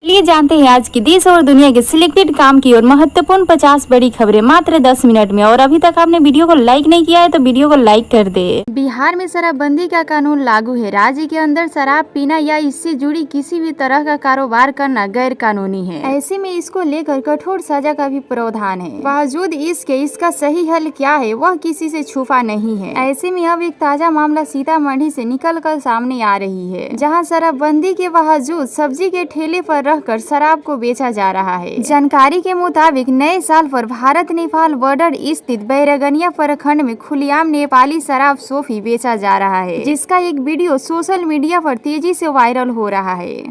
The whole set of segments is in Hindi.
चलिए जानते हैं आज की देश और दुनिया के सिलेक्टेड काम की और महत्वपूर्ण 50 बड़ी खबरें मात्र 10 मिनट में। और अभी तक आपने वीडियो को लाइक नहीं किया है तो वीडियो को लाइक कर दे। बिहार में शराबबंदी का कानून लागू है। राज्य के अंदर शराब पीना या इससे जुड़ी किसी भी तरह का कारोबार करना गैर कानूनी है। ऐसे में इसको लेकर कठोर सजा का भी प्रावधान है। बावजूद इसका सही हल क्या है वह किसी से छुपा नहीं है। ऐसे में अब एक ताजा मामला सीतामढ़ी से निकल कर सामने आ रही है, जहाँ शराबबंदी के बावजूद सब्जी के ठेले पर कर शराब को बेचा जा रहा है। जानकारी के मुताबिक नए साल पर भारत नेपाल बॉर्डर स्थित बैरगनिया प्रखंड में खुलेआम नेपाली शराब सोफी बेचा जा रहा है, जिसका एक वीडियो सोशल मीडिया पर तेजी से वायरल हो रहा है।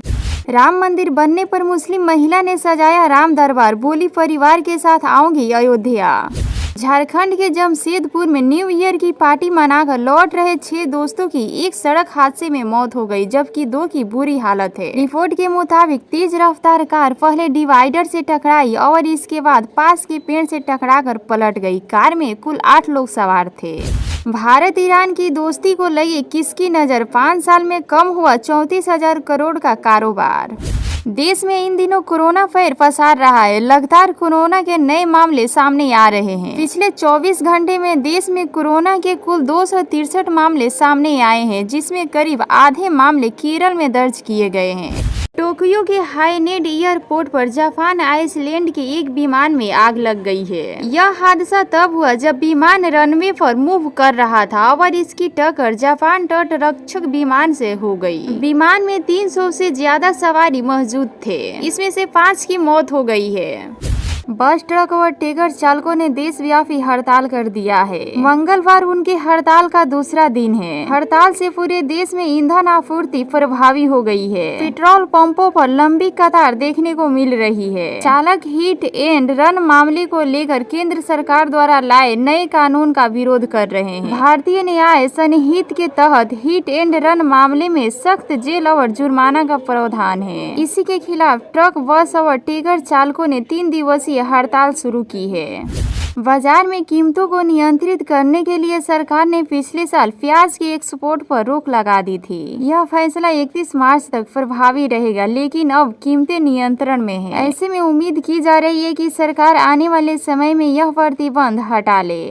राम मंदिर बनने पर मुस्लिम महिला ने सजाया राम दरबार, बोली परिवार के साथ आऊंगी अयोध्या। झारखंड के जमशेदपुर में न्यू ईयर की पार्टी मनाकर लौट रहे 6 दोस्तों की एक सड़क हादसे में मौत हो गई, जबकि 2 की बुरी हालत है। रिपोर्ट के मुताबिक तेज रफ्तार कार पहले डिवाइडर से टकराई और इसके बाद पास के पेड़ से टकराकर पलट गई। कार में कुल 8 लोग सवार थे। भारत ईरान की दोस्ती को लगी किसकी नजर, 5 साल में कम हुआ 34,000 करोड़ का कारोबार। देश में इन दिनों कोरोना पैर पसार रहा है। लगातार कोरोना के नए मामले सामने आ रहे हैं। पिछले 24 घंटे में देश में कोरोना के कुल 263 मामले सामने आए हैं, जिसमें करीब आधे मामले केरल में दर्ज किए गए हैं। टोक्यो के हाईनेड एयरपोर्ट पर जापान आइसलैंड के एक विमान में आग लग गई है। यह हादसा तब हुआ जब विमान रनवे पर मूव कर रहा था और इसकी टक्कर जापान तट रक्षक विमान से हो गई। विमान में 300 से ज्यादा सवारी मौजूद थे, इसमें से 5 की मौत हो गई है। बस, ट्रक और टेकर चालकों ने देशव्यापी हड़ताल कर दिया है। मंगलवार उनकी हड़ताल का दूसरा दिन है। हड़ताल से पूरे देश में ईंधन आपूर्ति प्रभावी हो गई है। पेट्रोल पंपों पर लंबी कतार देखने को मिल रही है। चालक हिट एंड रन मामले को लेकर केंद्र सरकार द्वारा लाए नए कानून का विरोध कर रहे हैं। भारतीय न्याय संहिता के तहत हिट एंड रन मामले में सख्त जेल और जुर्माना का प्रावधान है। इसी के खिलाफ ट्रक, बस और टेकर चालकों ने 3 दिवसीय हड़ताल शुरू की है। बाजार में कीमतों को नियंत्रित करने के लिए सरकार ने पिछले साल प्याज के एक्सपोर्ट पर रोक लगा दी थी। यह फैसला 31 मार्च तक प्रभावी रहेगा, लेकिन अब कीमतें नियंत्रण में है। ऐसे में उम्मीद की जा रही है कि सरकार आने वाले समय में यह प्रतिबंध हटा ले।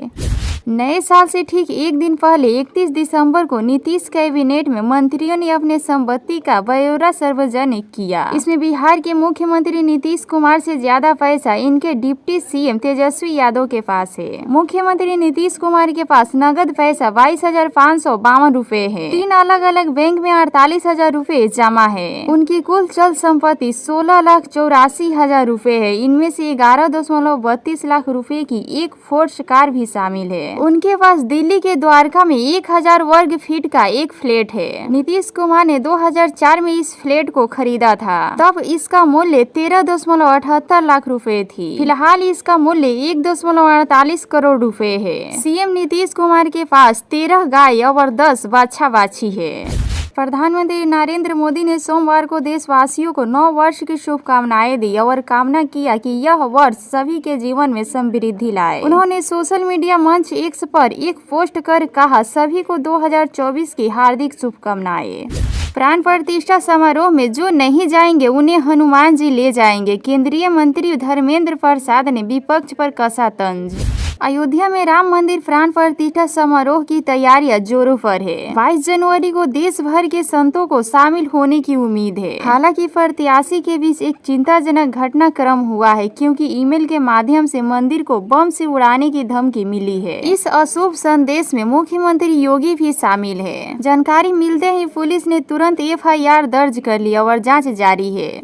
नए साल से ठीक एक दिन पहले 31 दिसंबर को नीतीश कैबिनेट में मंत्रियों ने अपने संपत्ति का ब्यौरा सार्वजनिक किया। इसमें बिहार के मुख्यमंत्री नीतीश कुमार से ज्यादा पैसा इनके डिप्टी सीएम तेजस्वी यादव के पास है। मुख्यमंत्री नीतीश कुमार के पास नगद पैसा 22,552 रूपए है। 3 अलग अलग बैंक में 48,000 रूपए जमा है। उनकी कुल चल संपत्ति 16,84,000 रूपए है। इनमें से 11.32 लाख रूपए की एक फोर्स कार भी शामिल है। उनके पास दिल्ली के द्वारका में 1000 वर्ग फीट का एक फ्लैट है। नीतीश कुमार ने 2004 में इस फ्लैट को खरीदा था, तब इसका मूल्य 13.78 लाख रुपए थी। फिलहाल इसका मूल्य 1.48 करोड़ रुपए है। सीएम नीतीश कुमार के पास 13 गाय और 10 बाछा बाछी है। प्रधानमंत्री नरेंद्र मोदी ने सोमवार को देशवासियों को नव वर्ष की शुभकामनाएं दी और कामना किया कि यह वर्ष सभी के जीवन में समृद्धि लाए। उन्होंने सोशल मीडिया मंच एक्स पर एक पोस्ट कर कहा, सभी को 2024 की हार्दिक शुभकामनाएं। प्राण प्रतिष्ठा समारोह में जो नहीं जाएंगे उन्हें हनुमान जी ले जाएंगे। केंद्रीय मंत्री धर्मेंद्र प्रसाद ने विपक्ष पर कसा तंज। अयोध्या में राम मंदिर प्राण प्रतिष्ठा समारोह की तैयारियां जोरों पर है। 22 जनवरी को देश भर के संतों को शामिल होने की उम्मीद है। हालांकि प्रत्याशी के बीच एक चिंताजनक घटनाक्रम हुआ है, क्योंकि ईमेल के माध्यम से मंदिर को बम से उड़ाने की धमकी मिली है। इस अशुभ संदेश में मुख्यमंत्री योगी भी शामिल है। जानकारी मिलते ही पुलिस ने तुरंत FIR दर्ज कर लिया और जाँच जारी है।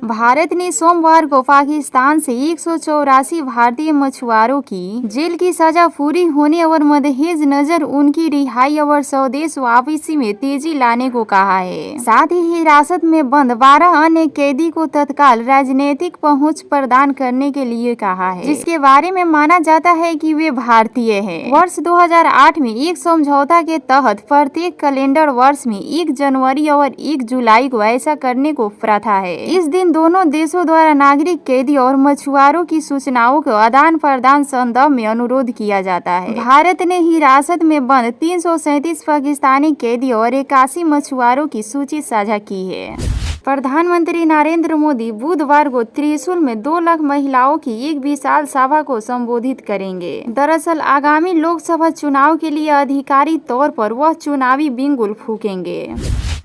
भारत ने सोमवार को पाकिस्तान से 184 भारतीय मछुआरों की जेल की सजा पूरी होने और मद्देनजर नजर उनकी रिहाई और स्वदेश वापसी में तेजी लाने को कहा है। साथ ही हिरासत में बंद 12 अन्य कैदी को तत्काल राजनीतिक पहुंच प्रदान करने के लिए कहा है, जिसके बारे में माना जाता है कि वे भारतीय हैं। वर्ष 2008 में एक समझौता के तहत प्रत्येक कैलेंडर वर्ष में 1 जनवरी और 1 जुलाई को ऐसा करने को प्रथा है। इस दिन दोनों देशों द्वारा नागरिक कैदी और मछुआरों की सूचनाओं के आदान प्रदान संदर्भ में अनुरोध किया जाता है। भारत ने हिरासत में बंद 337 पाकिस्तानी कैदी और 81 मछुआरों की सूची साझा की है। प्रधानमंत्री नरेंद्र मोदी बुधवार को त्रिशूल में 2 लाख महिलाओं की एक विशाल सभा को संबोधित करेंगे। दरअसल आगामी लोकसभा चुनाव के लिए आधिकारिक तौर पर वह चुनावी बिंगुल फूकेंगे।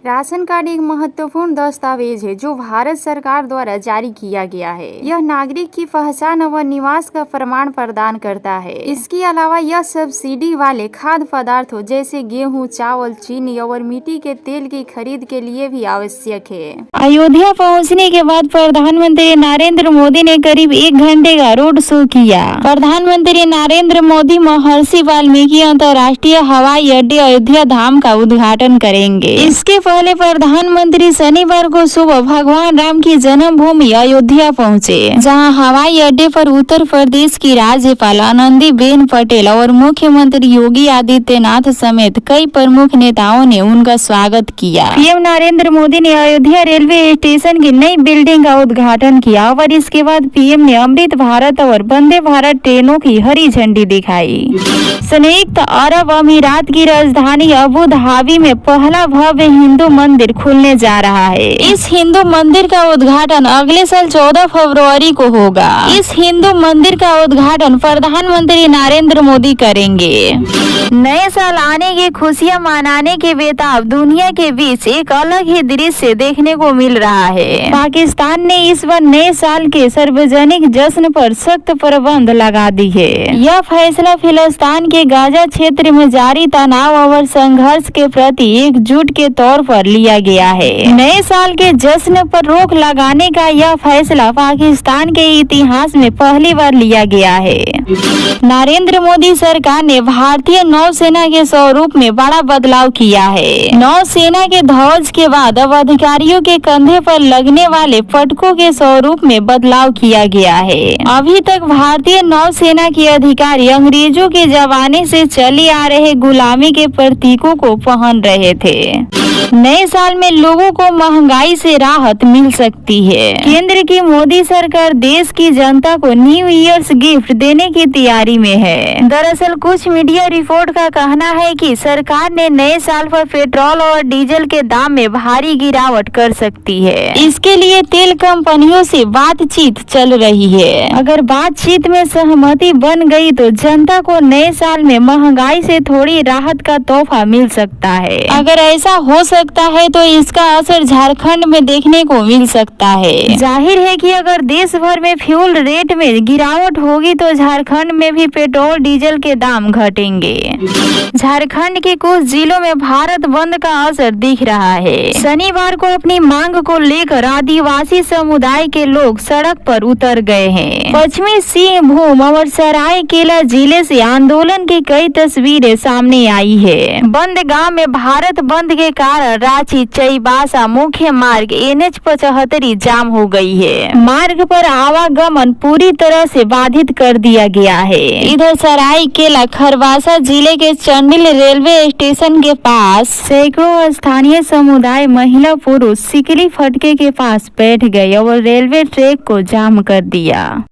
राशन कार्ड एक महत्वपूर्ण दस्तावेज है जो भारत सरकार द्वारा जारी किया गया है। यह नागरिक की पहचान व निवास का प्रमाण प्रदान करता है। इसके अलावा यह सब्सिडी वाले खाद्य पदार्थों जैसे गेहूं, चावल, चीनी और मिट्टी के तेल की खरीद के लिए भी आवश्यक है। अयोध्या पहुंचने के बाद प्रधानमंत्री नरेंद्र मोदी ने करीब 1 घंटे का रोड शो किया। प्रधानमंत्री नरेंद्र मोदी महर्षि वाल्मीकि अंतर्राष्ट्रीय हवाई अड्डे अयोध्या धाम का उद्घाटन करेंगे। इसके पहले प्रधानमंत्री शनिवार को सुबह भगवान राम की जन्मभूमि अयोध्या पहुंचे, जहां हवाई अड्डे पर उत्तर प्रदेश की राज्यपाल आनंदीबेन पटेल और मुख्यमंत्री योगी आदित्यनाथ समेत कई प्रमुख नेताओं ने उनका स्वागत किया। पीएम नरेंद्र मोदी ने अयोध्या रेलवे स्टेशन की नई बिल्डिंग का उद्घाटन किया और इसके बाद पीएम ने अमृत भारत और वंदे भारत ट्रेनों की हरी झंडी दिखाई। संयुक्त अरब अमीरात की राजधानी अबू धाबी में पहला भव्य हिंदू मंदिर खुलने जा रहा है। इस हिंदू मंदिर का उद्घाटन अगले साल 14 फरवरी को होगा। इस हिंदू मंदिर का उद्घाटन प्रधानमंत्री नरेंद्र मोदी करेंगे। नए साल आने की खुशियां मनाने के बेताब दुनिया के बीच एक अलग ही दृश्य देखने को मिल रहा है। पाकिस्तान ने इस बार नए साल के सार्वजनिक जश्न पर सख्त प्रतिबंध लगा दी है। यह फैसला फिलिस्तीन के गाजा क्षेत्र में जारी तनाव और संघर्ष के प्रति एकजुट के तौर पर लिया गया है। नए साल के जश्न पर रोक लगाने का यह फैसला पाकिस्तान के इतिहास में पहली बार लिया गया है। नरेंद्र मोदी सरकार ने भारतीय नौसेना के स्वरूप में बड़ा बदलाव किया है। नौसेना के ध्वज के बाद अब अधिकारियों के कंधे पर लगने वाले पटकों के स्वरूप में बदलाव किया गया है। अभी तक भारतीय नौसेना के अधिकारी अंग्रेजों के जमाने से चले आ रहे गुलामी के प्रतीकों को पहन रहे थे। नए साल में लोगों को महंगाई से राहत मिल सकती है। केंद्र की मोदी सरकार देश की जनता को न्यू ईयर्स गिफ्ट देने की तैयारी में है। दरअसल कुछ मीडिया रिपोर्ट का कहना है कि सरकार ने नए साल पर पेट्रोल और डीजल के दाम में भारी गिरावट कर सकती है। इसके लिए तेल कंपनियों से बातचीत चल रही है। अगर बातचीत में सहमति बन गई तो जनता को नए साल में महंगाई से थोड़ी राहत का तोहफा मिल सकता है। अगर ऐसा हो सकता है तो इसका असर झारखंड में देखने को मिल सकता है। जाहिर है कि अगर देश भर में फ्यूल रेट में गिरावट होगी तो झारखंड में भी पेट्रोल डीजल के दाम घटेंगे। झारखंड के कुछ जिलों में भारत बंद का असर दिख रहा है। शनिवार को अपनी मांग को लेकर आदिवासी समुदाय के लोग सड़क पर उतर गए हैं। पश्चिमी सिंहभूम और सरायकेला जिले से आंदोलन की कई तस्वीरें सामने आई है। बंद गांव में भारत बंद के कारण रांची चाईबासा मुख्य मार्ग NH 75 जाम हो गई है। मार्ग पर आवागमन पूरी तरह से बाधित कर दिया गया है। इधर सरायकेला खरवासा जिले के चंडिल रेलवे स्टेशन के पास सैकड़ों स्थानीय समुदाय महिला पुरुष सिकली फटके के पास बैठ गए और रेलवे ट्रैक को जाम कर दिया।